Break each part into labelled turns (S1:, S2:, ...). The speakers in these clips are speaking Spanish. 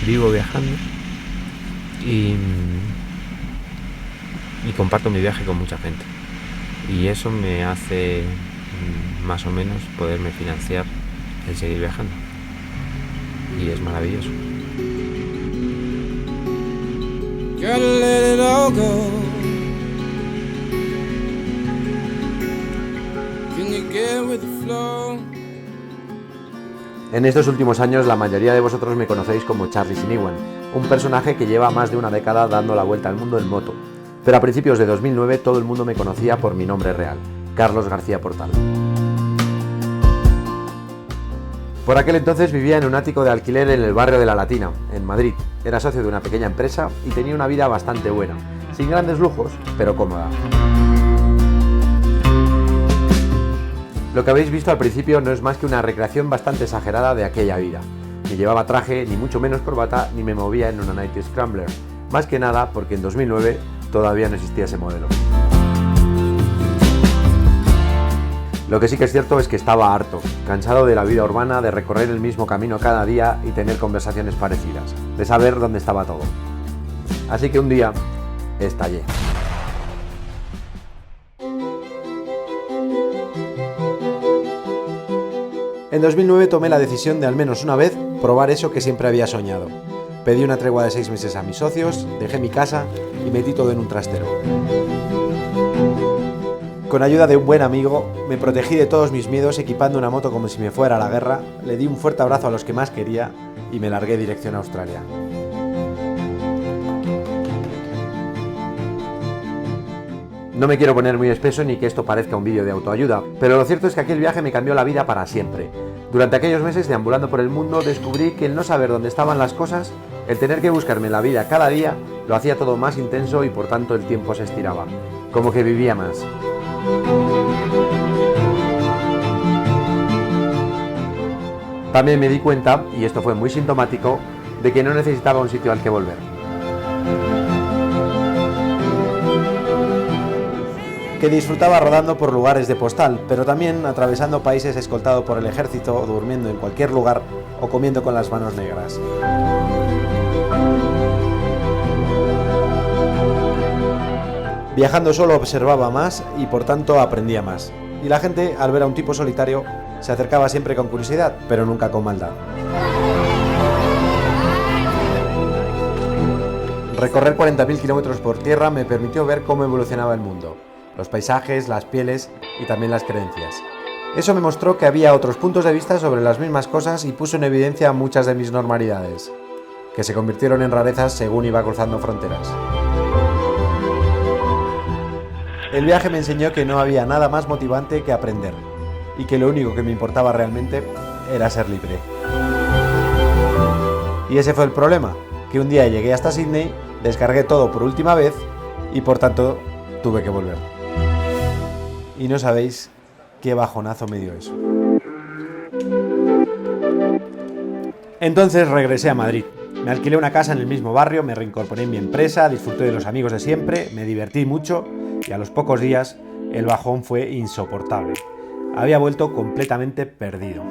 S1: vivo viajando y comparto mi viaje con mucha gente. Y eso me hace más o menos poderme financiar el seguir viajando. Y es maravilloso.
S2: Gotta let it all go. Can you get with the flow?
S3: En estos últimos años la mayoría de vosotros me conocéis como Charlie Siniwan, un personaje que lleva más de una década dando la vuelta al mundo en moto. Pero a principios de 2009 todo el mundo me conocía por mi nombre real, Carlos García Portal. Por aquel entonces vivía en un ático de alquiler en el barrio de La Latina, en Madrid. Era socio de una pequeña empresa y tenía una vida bastante buena, sin grandes lujos, pero cómoda. Lo que habéis visto al principio no es más que una recreación bastante exagerada de aquella vida. Ni llevaba traje, ni mucho menos corbata, ni me movía en una Nike Scrambler. Más que nada porque en 2009 todavía no existía ese modelo. Lo que sí que es cierto es que estaba harto, cansado de la vida urbana, de recorrer el mismo camino cada día y tener conversaciones parecidas, de saber dónde estaba todo. Así que un día estallé. En 2009 tomé la decisión de al menos una vez probar eso que siempre había soñado. Pedí una tregua de 6 meses a mis socios, dejé mi casa y metí todo en un trastero. Con ayuda de un buen amigo, me protegí de todos mis miedos equipando una moto como si me fuera a la guerra, le di un fuerte abrazo a los que más quería y me largué dirección a Australia. No me quiero poner muy espeso ni que esto parezca un vídeo de autoayuda, pero lo cierto es que aquel viaje me cambió la vida para siempre. Durante aquellos meses deambulando por el mundo descubrí que el no saber dónde estaban las cosas, el tener que buscarme la vida cada día, lo hacía todo más intenso y por tanto el tiempo se estiraba, como que vivía más. También me di cuenta, y esto fue muy sintomático, de que no necesitaba un sitio al que volver. Que disfrutaba rodando por lugares de postal, pero también atravesando países escoltado por el ejército, o durmiendo en cualquier lugar o comiendo con las manos negras. Viajando solo observaba más y por tanto aprendía más. Y la gente, al ver a un tipo solitario, se acercaba siempre con curiosidad, pero nunca con maldad. Recorrer 40.000 kilómetros por tierra me permitió ver cómo evolucionaba el mundo. Los paisajes, las pieles y también las creencias. Eso me mostró que había otros puntos de vista sobre las mismas cosas y puso en evidencia muchas de mis normalidades, que se convirtieron en rarezas según iba cruzando fronteras. El viaje me enseñó que no había nada más motivante que aprender, y que lo único que me importaba realmente era ser libre. Y ese fue el problema, que un día llegué hasta Sydney, descargué todo por última vez y por tanto tuve que volver. Y no sabéis qué bajonazo me dio eso. Entonces regresé a Madrid. Me alquilé una casa en el mismo barrio, me reincorporé en mi empresa, disfruté de los amigos de siempre, me divertí mucho y a los pocos días el bajón fue insoportable. Había vuelto completamente perdido.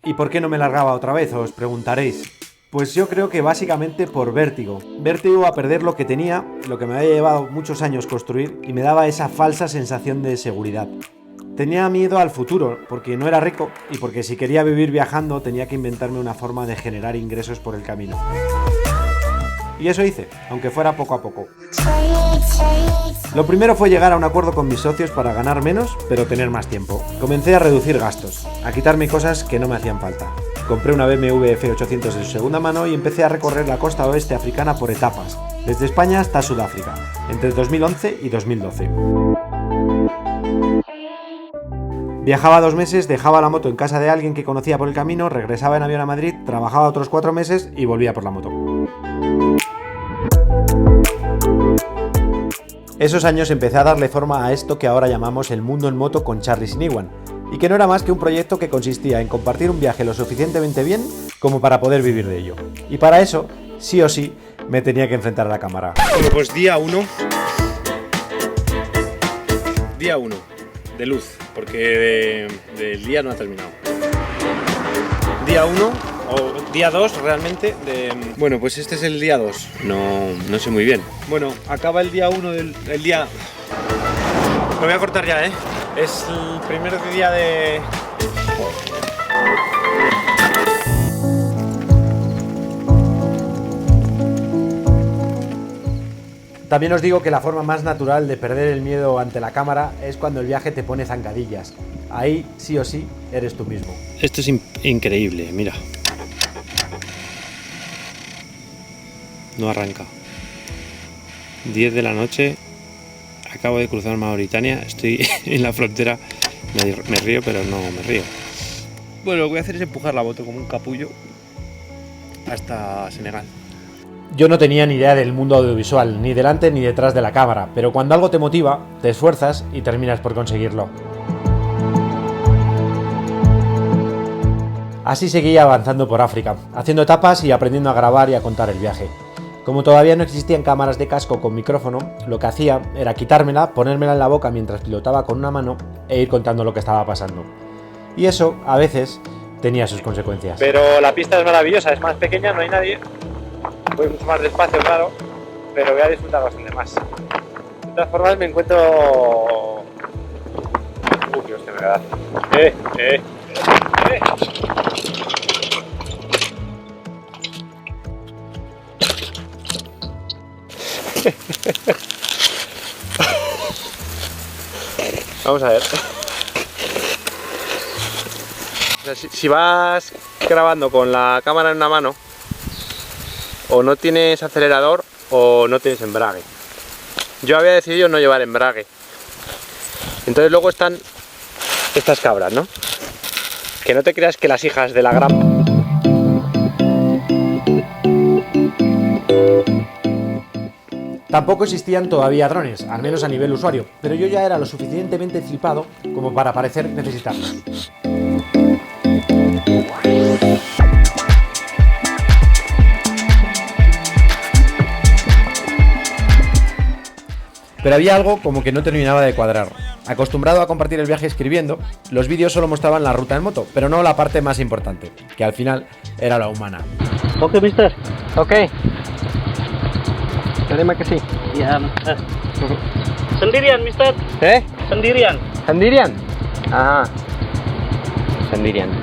S3: ¿Y por qué no me largaba otra vez? Os preguntaréis. Pues yo creo que básicamente por vértigo. Vértigo a perder lo que tenía, lo que me había llevado muchos años construir y me daba esa falsa sensación de seguridad. Tenía miedo al futuro, porque no era rico y porque si quería vivir viajando tenía que inventarme una forma de generar ingresos por el camino. Y eso hice, aunque fuera poco a poco. Lo primero fue llegar a un acuerdo con mis socios para ganar menos, pero tener más tiempo. Comencé a reducir gastos, a quitarme cosas que no me hacían falta. Compré una BMW F800 de segunda mano y empecé a recorrer la costa oeste africana por etapas, desde España hasta Sudáfrica, entre 2011 y 2012. Viajaba 2 meses, dejaba la moto en casa de alguien que conocía por el camino, regresaba en avión a Madrid, trabajaba otros 4 meses y volvía por la moto. Esos años empecé a darle forma a esto que ahora llamamos el mundo en moto con Charlie Siniwan, y que no era más que un proyecto que consistía en compartir un viaje lo suficientemente bien como para poder vivir de ello. Y para eso, sí o sí, me tenía que enfrentar a la cámara.
S4: Bueno, pues día 1 de luz, porque del día no ha terminado. Día 1
S3: o día 2 realmente de... Bueno, pues este es el día 2.
S1: No sé muy bien.
S3: Bueno, acaba el día 1 del día... Lo voy a cortar ya, ¿eh? Es el primer día de... También os digo que la forma más natural de perder el miedo ante la cámara es cuando el viaje te pone zancadillas. Ahí, sí o sí, eres tú mismo.
S1: Esto es increíble, mira. No arranca. 10 de la noche, acabo de cruzar Mauritania, estoy en la frontera, me río pero no me río.
S3: Bueno, lo que voy a hacer es empujar la moto como un capullo hasta Senegal.
S4: Yo no tenía ni idea del mundo audiovisual, ni delante ni detrás de la cámara, pero cuando algo te motiva, te esfuerzas y terminas por conseguirlo. Así seguía avanzando por África, haciendo etapas y aprendiendo a grabar y a contar el viaje. Como todavía no existían cámaras de casco con micrófono, lo que hacía era quitármela, ponérmela en la boca mientras pilotaba con una mano e ir contando lo que estaba pasando. Y eso, a veces, tenía sus consecuencias.
S3: Pero la pista es maravillosa, es más pequeña, no hay nadie. Voy mucho más despacio, claro, pero voy a disfrutar bastante más. De todas formas me encuentro... Qué hostia me da. Vamos a ver. O sea, si vas grabando con la cámara en una mano, o no tienes acelerador o no tienes embrague. Yo había decidido no llevar embrague. Entonces luego están estas cabras, ¿no? Que no te creas que las hijas de la gran...
S4: Tampoco existían todavía drones, al menos a nivel usuario, pero yo ya era lo suficientemente flipado como para parecer necesitarlos. Pero había algo como que no terminaba de cuadrar. Acostumbrado a compartir el viaje escribiendo, los vídeos solo mostraban la ruta en moto, pero no la parte más importante, que al final era la humana.
S5: Okay, mister.
S3: Okay. Terima kasih.
S5: Ya. Sendirian, mister. Sendirian.
S3: ¿Sendirian? Ajá. Sendirian.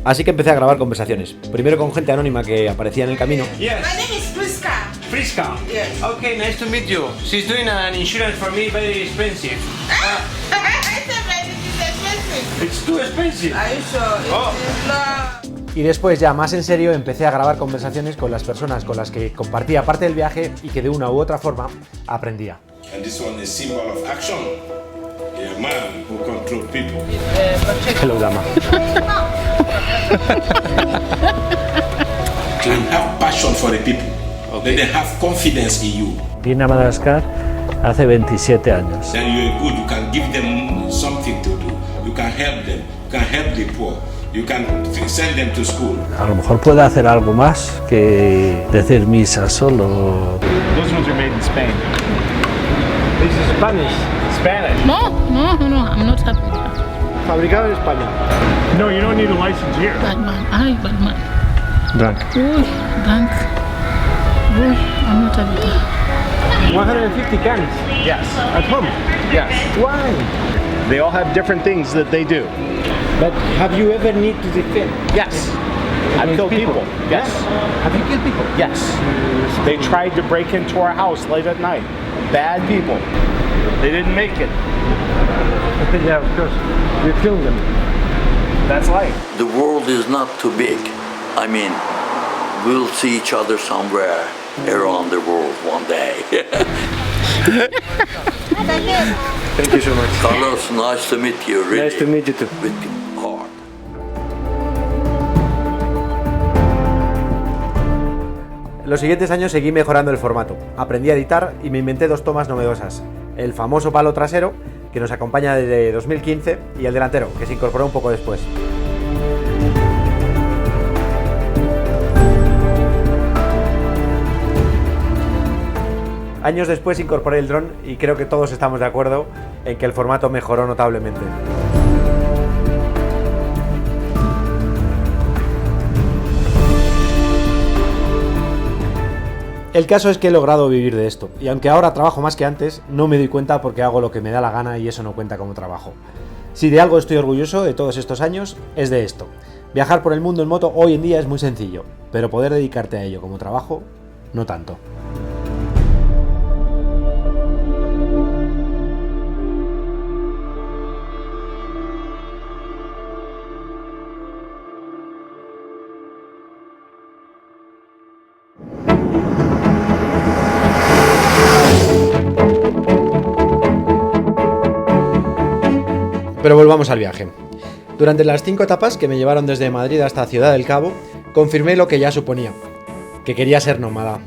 S4: Así que empecé a grabar conversaciones, primero con gente anónima que aparecía en el camino.
S2: My name is Priska.
S3: Friska.
S2: Yes.
S3: Okay, nice to meet you. She's doing an insurance for me, very expensive. It's too expensive.
S2: Are you sure?
S3: Oh.
S2: It's
S4: Y después, ya más en serio, empecé a grabar conversaciones con las personas con las que compartía parte del viaje y que de una u otra forma aprendía.
S6: And this one is symbol of action. A man who controls people.
S4: Hello, dama.
S6: Can have passion for the people. Then they have confidence in you.
S5: Vine a Madagascar hace 27 años.
S6: Then you're good. You can give them something to do. You can help them. You can help the poor. You can send them to school.
S5: A lo mejor puede hacer algo más que decir misa solo.
S3: Those ones are made in Spain. This is Spanish. Spanish.
S7: No, I'm not happy.
S3: Fabricado en España.
S8: No, you don't need a license here.
S7: Batman, ay, Batman.
S5: Drunk.
S7: Uy, drunk. Uy, I'm not happy.
S3: 150 cans.
S8: Yes.
S3: At home.
S8: Yes.
S3: Why?
S8: They all have different things that they do.
S3: But have you ever need to defend?
S8: Yes. I've killed people. Yes.
S3: Have you killed people?
S8: Yes. They tried to break into our house late at night. Bad people. They didn't make it.
S3: Yeah, of course. You killed them.
S8: That's life.
S9: The world is not too big. I mean, we'll see each other somewhere around the world one day.
S3: Thank you so much.
S9: Carlos, nice to meet you. Really.
S3: Nice to meet you too.
S9: With heart.
S4: En los siguientes años seguí mejorando el formato, aprendí a editar y me inventé dos tomas novedosas. El famoso palo trasero, que nos acompaña desde 2015, y el delantero, que se incorporó un poco después. Años después incorporé el dron y creo que todos estamos de acuerdo en que el formato mejoró notablemente. El caso es que he logrado vivir de esto, y aunque ahora trabajo más que antes, no me doy cuenta porque hago lo que me da la gana y eso no cuenta como trabajo. Si de algo estoy orgulloso de todos estos años, es de esto. Viajar por el mundo en moto hoy en día es muy sencillo, pero poder dedicarte a ello como trabajo, no tanto. Pero volvamos al viaje. Durante las 5 etapas que me llevaron desde Madrid hasta Ciudad del Cabo, confirmé lo que ya suponía, que quería ser nómada.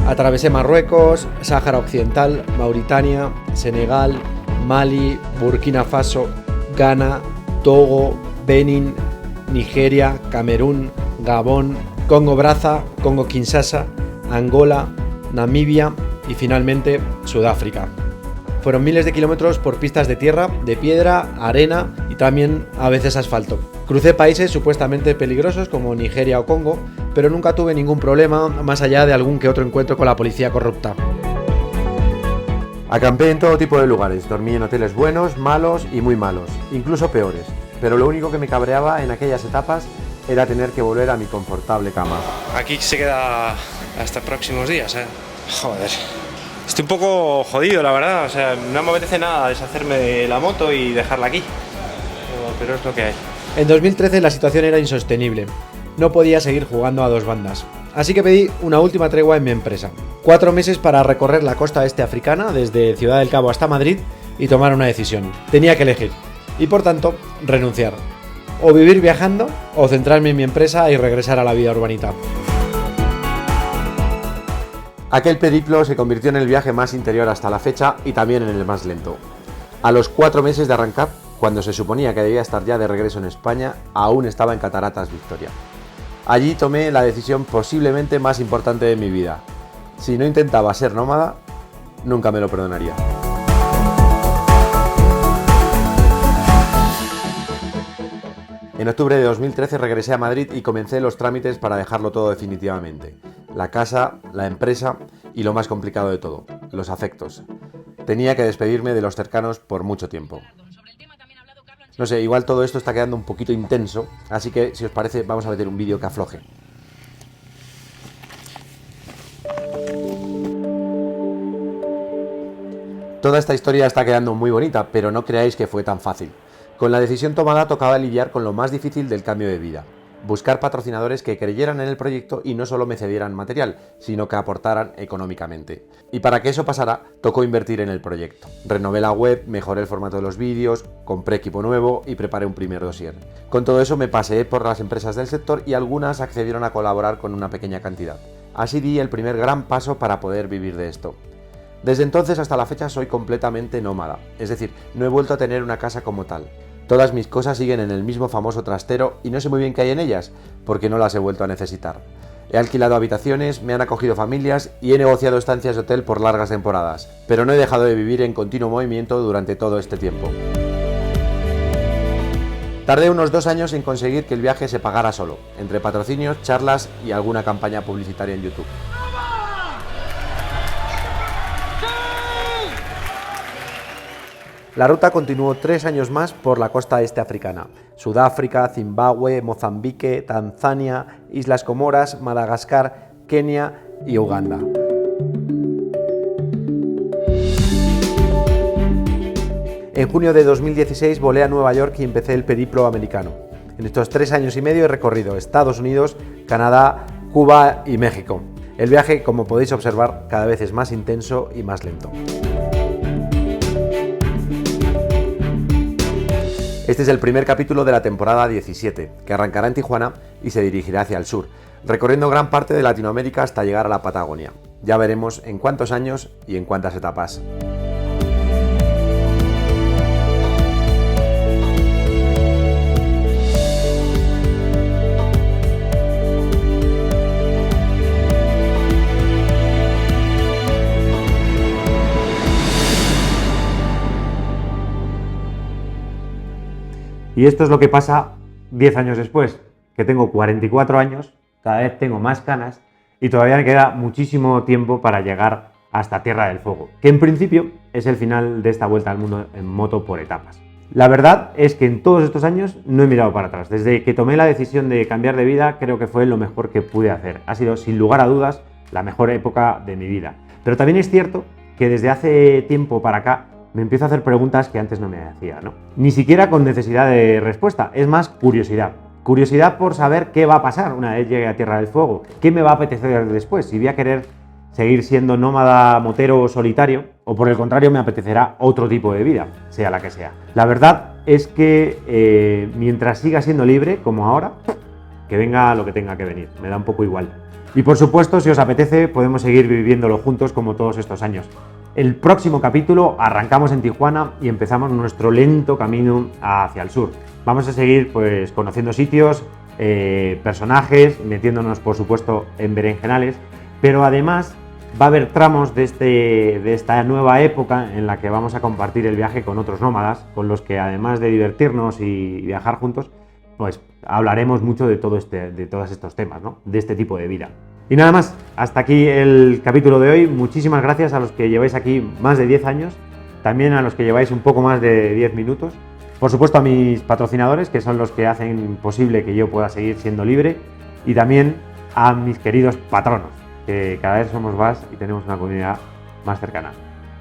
S4: Atravesé Marruecos, Sáhara Occidental, Mauritania, Senegal, Mali, Burkina Faso, Ghana, Togo, Benín, Nigeria, Camerún, Gabón, Congo-Braza, Congo-Kinshasa, Angola, Namibia y finalmente Sudáfrica. Fueron miles de kilómetros por pistas de tierra, de piedra, arena y también a veces asfalto. Crucé países supuestamente peligrosos como Nigeria o Congo, pero nunca tuve ningún problema más allá de algún que otro encuentro con la policía corrupta.
S3: Acampé en todo tipo de lugares, dormí en hoteles buenos, malos y muy malos, incluso peores, pero lo único que me cabreaba en aquellas etapas era tener que volver a mi confortable cama.
S10: Aquí se queda hasta próximos días, Joder. Estoy un poco jodido, la verdad, o sea, no me apetece nada deshacerme de la moto y dejarla aquí, pero es lo que hay.
S4: En 2013 la situación era insostenible, no podía seguir jugando a dos bandas, así que pedí una última tregua en mi empresa. 4 meses para recorrer la costa este africana, desde Ciudad del Cabo hasta Madrid, y tomar una decisión. Tenía que elegir, y por tanto, renunciar. O vivir viajando, o centrarme en mi empresa y regresar a la vida urbanita.
S3: Aquel periplo se convirtió en el viaje más interior hasta la fecha y también en el más lento. A los 4 meses de arrancar, cuando se suponía que debía estar ya de regreso en España, aún estaba en Cataratas Victoria. Allí tomé la decisión posiblemente más importante de mi vida. Si no intentaba ser nómada, nunca me lo perdonaría. En octubre de 2013 regresé a Madrid y comencé los trámites para dejarlo todo definitivamente. La casa, la empresa y lo más complicado de todo, los afectos. Tenía que despedirme de los cercanos por mucho tiempo. No sé, igual todo esto está quedando un poquito intenso, así que si os parece vamos a meter un vídeo que afloje. Toda esta historia está quedando muy bonita, pero no creáis que fue tan fácil. Con la decisión tomada tocaba lidiar con lo más difícil del cambio de vida. Buscar patrocinadores que creyeran en el proyecto y no solo me cedieran material, sino que aportaran económicamente. Y para que eso pasara, tocó invertir en el proyecto. Renové la web, mejoré el formato de los vídeos, compré equipo nuevo y preparé un primer dossier. Con todo eso me paseé por las empresas del sector y algunas accedieron a colaborar con una pequeña cantidad. Así di el primer gran paso para poder vivir de esto. Desde entonces hasta la fecha soy completamente nómada, es decir, no he vuelto a tener una casa como tal. Todas mis cosas siguen en el mismo famoso trastero y no sé muy bien qué hay en ellas, porque no las he vuelto a necesitar. He alquilado habitaciones, me han acogido familias y he negociado estancias de hotel por largas temporadas, pero no he dejado de vivir en continuo movimiento durante todo este tiempo. Tardé unos 2 años en conseguir que el viaje se pagara solo, entre patrocinios, charlas y alguna campaña publicitaria en YouTube. La ruta continuó 3 años más por la costa este africana: Sudáfrica, Zimbabue, Mozambique, Tanzania, Islas Comoras, Madagascar, Kenia y Uganda. En junio de 2016 volé a Nueva York y empecé el periplo americano. En estos 3 años y medio he recorrido Estados Unidos, Canadá, Cuba y México. El viaje, como podéis observar, cada vez es más intenso y más lento. Este es el primer capítulo de la temporada 17, que arrancará en Tijuana y se dirigirá hacia el sur, recorriendo gran parte de Latinoamérica hasta llegar a la Patagonia. Ya veremos en cuántos años y en cuántas etapas. Y esto es lo que pasa 10 años después, que tengo 44 años cada vez tengo más canas y todavía me queda muchísimo tiempo para llegar hasta Tierra del Fuego, que en principio es el final de esta vuelta al mundo en moto por etapas. La verdad es que en todos estos años no he mirado para atrás. Desde que tomé la decisión de cambiar de vida, creo que fue lo mejor que pude hacer. Ha sido, sin lugar a dudas, la mejor época de mi vida. Pero también es cierto que desde hace tiempo para acá me empiezo a hacer preguntas que antes no me hacía, ¿no? Ni siquiera con necesidad de respuesta, es más curiosidad. Curiosidad por saber qué va a pasar una vez llegue a Tierra del Fuego, qué me va a apetecer después, si voy a querer seguir siendo nómada, motero o solitario, o por el contrario me apetecerá otro tipo de vida, sea la que sea. La verdad es que mientras siga siendo libre, como ahora, que venga lo que tenga que venir, me da un poco igual. Y por supuesto, si os apetece, podemos seguir viviéndolo juntos como todos estos años. El próximo capítulo arrancamos en Tijuana y empezamos nuestro lento camino hacia el sur. Vamos a seguir pues conociendo sitios, personajes, metiéndonos por supuesto en berenjenales, pero además va a haber tramos de esta nueva época en la que vamos a compartir el viaje con otros nómadas, con los que además de divertirnos y viajar juntos, pues hablaremos mucho de todos estos temas, ¿no? De este tipo de vida. Y nada más, hasta aquí el capítulo de hoy. Muchísimas gracias a los que lleváis aquí más de 10 años, también a los que lleváis un poco más de 10 minutos. Por supuesto a mis patrocinadores, que son los que hacen posible que yo pueda seguir siendo libre, y también a mis queridos patronos, que cada vez somos más y tenemos una comunidad más cercana.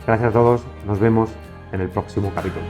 S3: Gracias a todos, nos vemos en el próximo capítulo.